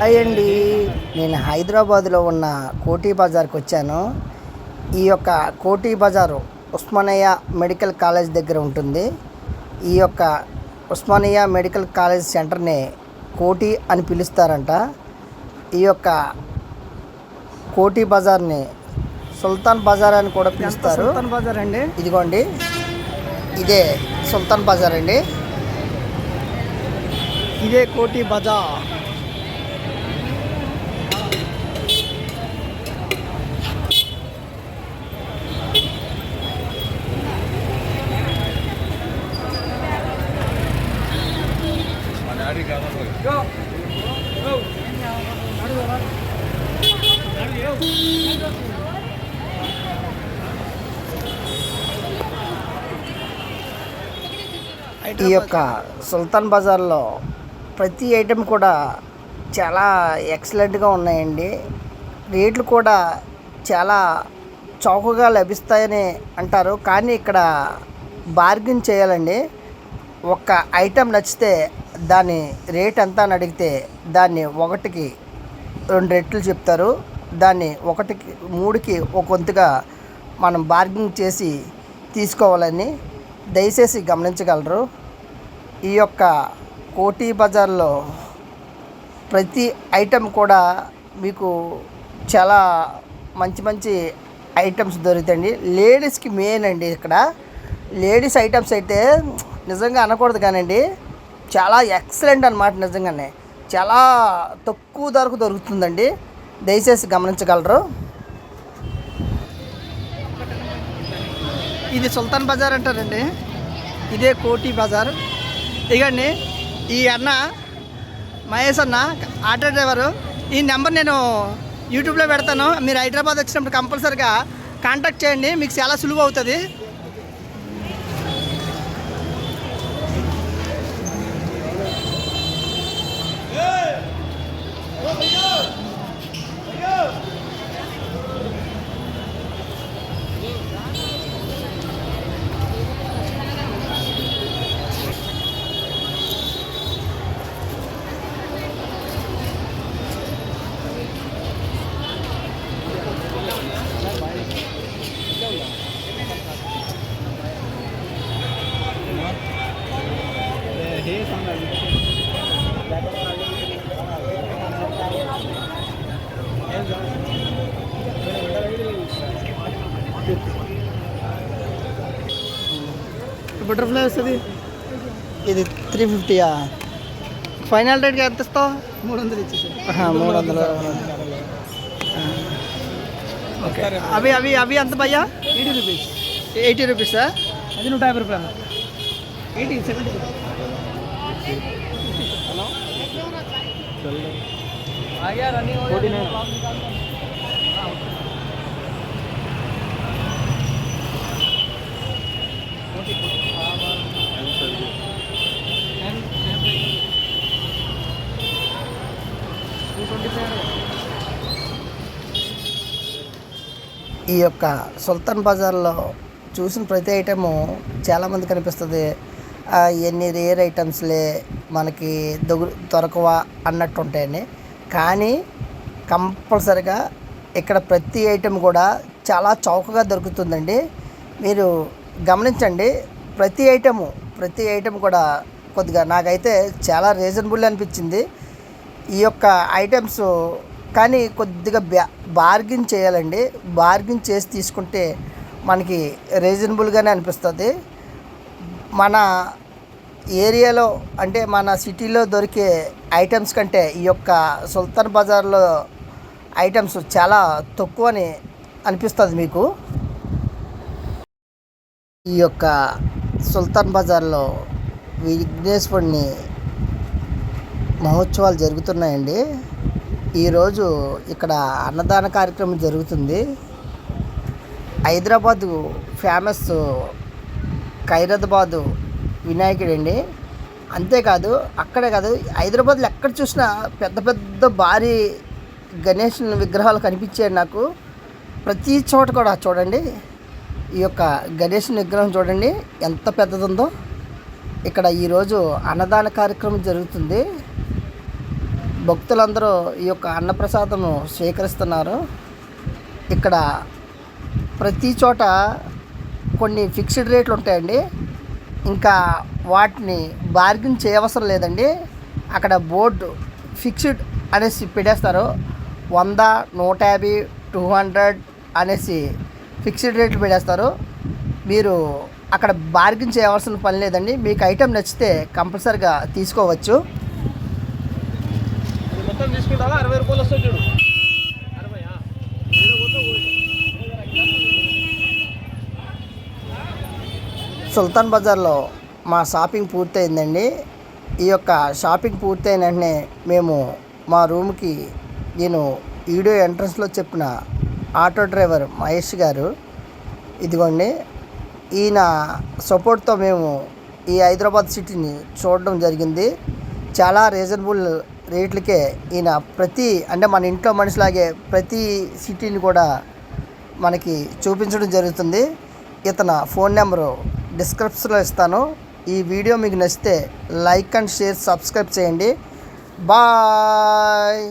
Hi అండి. నేను హైదరాబాద్లో ఉన్న కోటీ బజార్కి వచ్చాను. ఈ యొక్క కోటీ బజారు ఉస్మానియా మెడికల్ కాలేజ్ దగ్గర ఉంటుంది. ఈ యొక్క ఉస్మానియా మెడికల్ కాలేజ్ సెంటర్ని కోటీ అని పిలుస్తారంట. ఈ యొక్క కోటీ బజార్ని సుల్తాన్ బజార్ అని కూడా పిలుస్తారు. సుల్తాన్ బజార్ అండి. ఇదిగోండి, ఇదే సుల్తాన్ బజార్ అండి. ఇదే కోటీ బజార్. ఈ యొక్క సుల్తాన్ బజార్లో ప్రతి ఐటెం కూడా చాలా ఎక్సలెంట్గా ఉన్నాయండి. రేట్లు కూడా చాలా చౌకగా లభిస్తాయని అంటారు, కానీ ఇక్కడ బార్గెన్ చేయాలండి. ఒక ఐటెం నచ్చితే దాని రేట్ ఎంత అని అడిగితే దాన్ని 1కి 2 రెట్లు చెప్తారు. దాన్ని 1కి 3కి ఒక వంతుగా మనం బార్గెన్ చేసి తీసుకోవాలని దయచేసి గమనించగలరు. ఈ యొక్క కోటీ బజార్లో ప్రతి ఐటెం కూడా మీకు చాలా మంచి మంచి ఐటమ్స్ దొరుకుతాయండి. లేడీస్కి మెయిన్ అండి. ఇక్కడ లేడీస్ ఐటమ్స్ అయితే నిజంగా అనకూడదు కానండి, చాలా ఎక్సలెంట్ అన్నమాట. నిజంగానే చాలా తక్కువ ధరకు దొరుకుతుందండి. దయచేసి గమనించగలరు. ఇది సుల్తాన్ బజార్ అంటారండి. ఇదే కోటీ బజార్. ఇగండి, ఈ అన్న మహేష్ అన్న ఆటో డ్రైవరు. ఈ నెంబర్ నేను యూట్యూబ్లో పెడతాను. మీరు హైదరాబాద్ వచ్చినప్పుడు కంపల్సరీగా కాంటాక్ట్ చేయండి, మీకు చాలా సులువు అవుతుంది. బటర్ఫ్లై వస్తుంది. ఇది 350. ఫైనల్ రేట్గా ఎంత ఇస్తావు? 300 ఇచ్చేసి. 300. ఓకే. అవి అవి అవి ఎంత భయ్యా? 80 రూపీస్. 80 రూపీసా? అది 150 రూపాయలు. 80 70. హలో, ఆగా రన్నింగ్ 49. ఈ యొక్క సుల్తాన్ బజార్లో చూసిన ప్రతి ఐటెము చాలామంది కనిపిస్తుంది. ఎన్ని రేర్ ఐటమ్స్లే మనకి దొరకవా అన్నట్టు ఉంటాయండి. కానీ కంపల్సరిగా ఇక్కడ ప్రతి ఐటెం కూడా చాలా చౌకగా దొరుకుతుందండి. మీరు గమనించండి. ప్రతి ఐటెం కూడా కొద్దిగా నాకైతే చాలా రీజనబుల్ అనిపించింది. ఈ యొక్క ఐటమ్స్ కానీ కొద్దిగా బార్గెన్ చేయాలండి. బార్గెన్ చేసి తీసుకుంటే మనకి రీజనబుల్గానే అనిపిస్తుంది. మన ఏరియాలో అంటే మన సిటీలో దొరికే ఐటమ్స్ కంటే ఈ యొక్క సుల్తాన్ బజార్లో ఐటమ్స్ చాలా తక్కువని అనిపిస్తుంది మీకు. ఈ యొక్క సుల్తాన్ బజార్లో విఘ్నేశ్వరుని మహోత్సవాలు జరుగుతున్నాయండి. ఈరోజు ఇక్కడ అన్నదాన కార్యక్రమం జరుగుతుంది. హైదరాబాదు ఫేమస్ ఖైరతాబాదు వినాయకుడు అండి. అంతేకాదు అక్కడే కాదు, హైదరాబాద్లో ఎక్కడ చూసినా పెద్ద పెద్ద భారీ గణేష్ విగ్రహాలు కనిపించాయి నాకు. ప్రతి చోట కూడా చూడండి, ఈ యొక్క గణేష్ విగ్రహం చూడండి ఎంత పెద్దదుందో. ఇక్కడ ఈరోజు అన్నదాన కార్యక్రమం జరుగుతుంది. భక్తులందరూ ఈ యొక్క అన్నప్రసాదము స్వీకరిస్తున్నారు. ఇక్కడ ప్రతి చోట కొన్ని ఫిక్స్డ్ రేట్లు ఉంటాయండి. ఇంకా వాటిని బార్గెన్ చేయవసరం లేదండి. అక్కడ బోర్డు ఫిక్స్డ్ అనేసి పెట్టేస్తారు. 100, 150, 200 అనేసి ఫిక్స్డ్ రేట్లు పెట్టేస్తారు. మీరు అక్కడ బార్గెన్ చేయవలసిన పని లేదండి. మీకు ఐటెం నచ్చితే కంపల్సరిగా తీసుకోవచ్చు. మొత్తం తీసుకుంటావా? 60 రూపాయలు వస్తుంది చూడు. 60. సుల్తాన్ బజార్లో మా షాపింగ్ పూర్తయిందండి. ఈ యొక్క షాపింగ్ పూర్తయిన వెంటనే మేము మా రూమ్కి నేను వీడియో ఎంట్రన్స్లో చెప్పిన ఆటో డ్రైవర్ మహేష్ గారు, ఇదిగోండి ఈయన సపోర్ట్తో మేము ఈ హైదరాబాద్ సిటీని చూడడం జరిగింది. చాలా రీజనబుల్ రేట్లకే ఈయన అంటే మన ఇంట్లో మనిషిలాగే ప్రతి సిటీని కూడా మనకి చూపించడం జరుగుతుంది. ఇతని ఫోన్ నెంబరు డిస్క్రిప్షన్లో ఇస్తాను. ఈ వీడియో మీకు నచ్చితే లైక్ అండ్ షేర్, సబ్స్క్రైబ్ చేయండి. బాయ్.